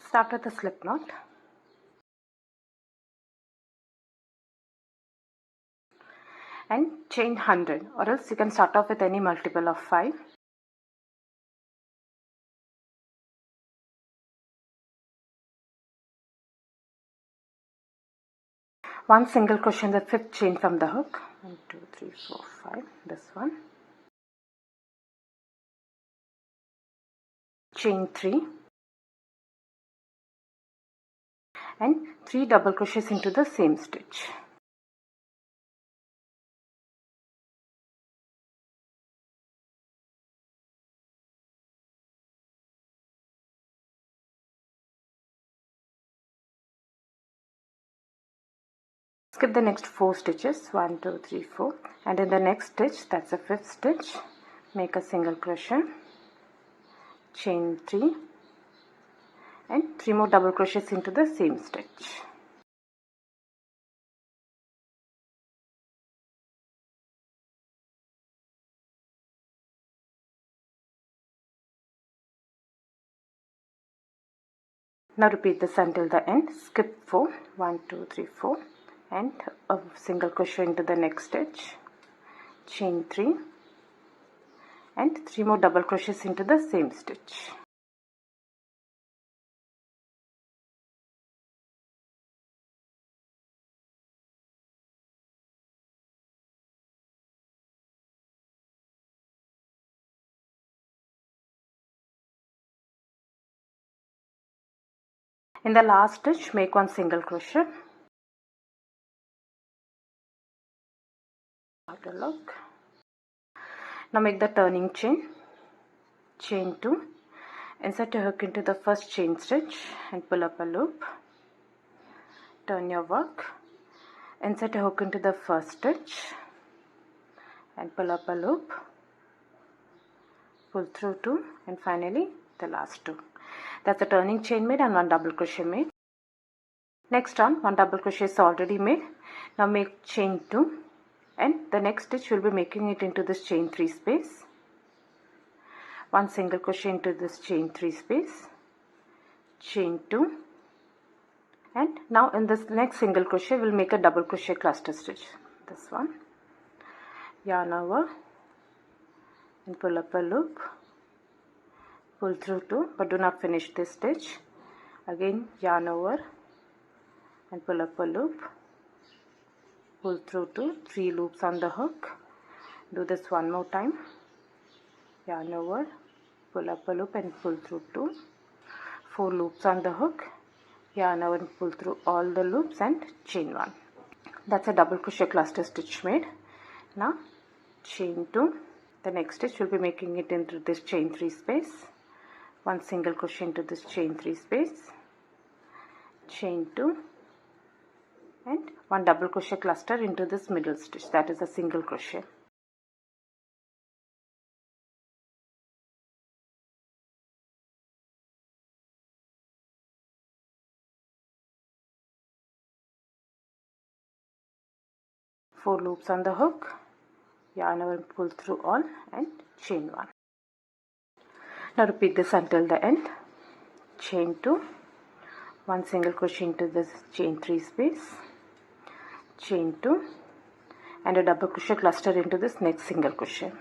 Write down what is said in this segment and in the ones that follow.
Start with a slip knot and chain 100, or else you can start off with any multiple of 5. One single crochet in the 5th chain from the hook. 1, 2, 3, 4, 5. This one. Chain 3 and 3 double crochets into the same stitch. Skip the next 4 stitches, 1, 2, 3, 4, and in the next stitch, that's the 5th stitch, make a single crochet, chain 3 and 3 more double crochets into the same stitch. Now repeat this until the end. Skip 4, 1, 2, 3, 4, and a single crochet into the next stitch, chain 3 and 3 more double crochets into the same stitch. In the last stitch, make one single crochet. Have a look. Now make the turning chain, chain 2, insert a hook into the first chain stitch and pull up a loop. Turn your work, insert a hook into the first stitch and pull up a loop, pull through 2, and finally the last 2. That's a turning chain made and 1 double crochet made. Next on, 1 double crochet is already made. Now make chain 2 and the next stitch will be making it into this chain 3 space. 1 single crochet into this chain 3 space, chain 2, and now in this next single crochet we'll make a double crochet cluster stitch. This one, yarn over and pull up a loop, pull through 2, but do not finish this stitch. Again yarn over and pull up a loop, pull through 2, 3 loops on the hook. Do this one more time, yarn over, pull up a loop and pull through 2, 4 loops on the hook, yarn over and pull through all the loops and chain 1. That's a double crochet cluster stitch made. Now chain 2, the next stitch will be making it into this chain 3 space, 1 single crochet into this chain 3 space, chain 2 and 1 double crochet cluster into this middle stitch, that is a single crochet. Four loops on the hook, yarn over and pull through all and chain 1. Now repeat this until the end. Chain 2, 1 single crochet into this chain 3 space, chain 2 and a double crochet cluster into this next single crochet.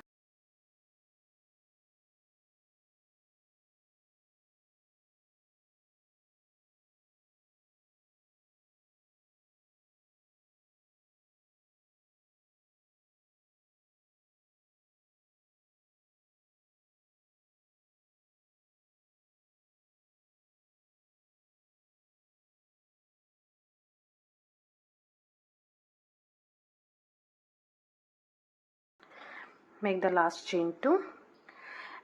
Make the last chain 2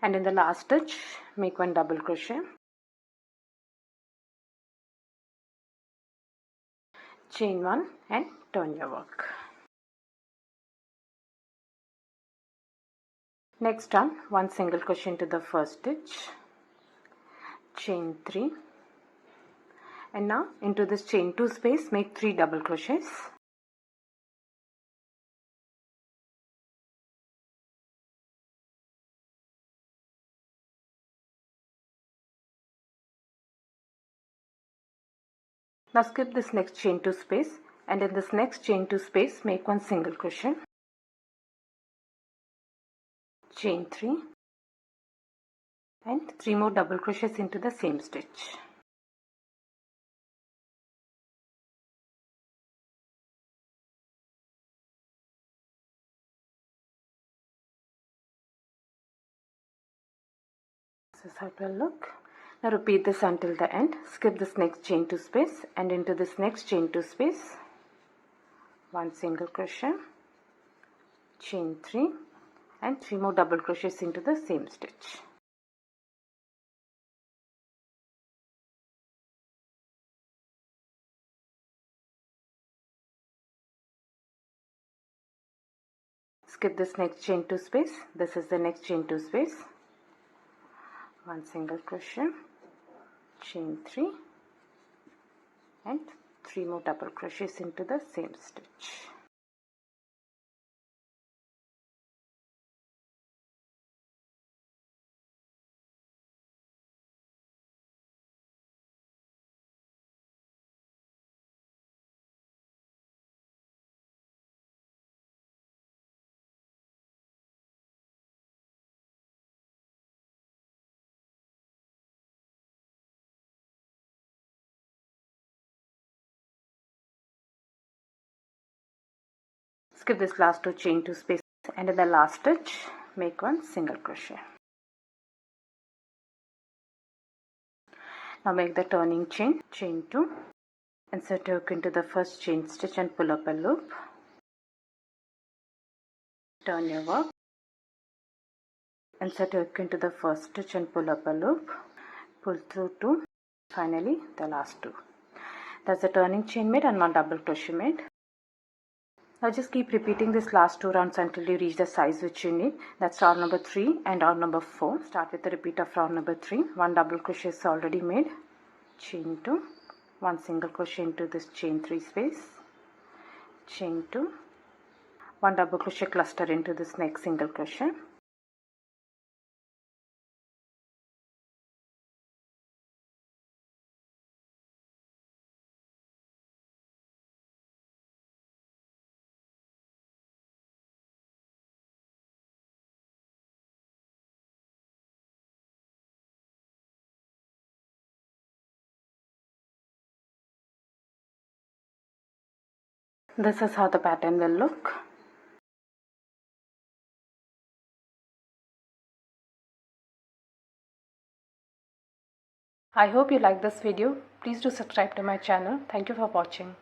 and in the last stitch make 1 double crochet, chain 1 and turn your work. Next on, 1 single crochet into the first stitch, chain 3, and now into this chain 2 space make 3 double crochets, Now skip this next chain 2 space, and in this next chain 2 space make one single crochet, chain 3 and 3 more double crochets into the same stitch. This is how it will look. Now repeat this until the end. Skip this next chain 2 space, and into this next chain 2 space one single crochet, chain 3 and 3 more double crochets into the same stitch. Skip this next chain 2 space. This is the next chain 2 space. One single crochet, chain 3 and 3 more double crochets into the same stitch. Skip this last 2 chain 2 spaces, and in the last stitch make one single crochet. Now make the turning chain, chain 2, insert your hook into the first chain stitch and pull up a loop. Turn your work, insert your hook into the first stitch and pull up a loop, pull through 2, finally the last 2. That's the turning chain made and 1 double crochet made. Now just keep repeating this last 2 rounds until you reach the size which you need. That's round number 3 and round number 4. Start with the repeat of round number 3. 1 double crochet is already made. Chain 2. 1 single crochet into this chain 3 space. Chain 2. 1 double crochet cluster into this next single crochet. This is how the pattern will look. I hope you like this video. Please do subscribe to my channel. Thank you for watching.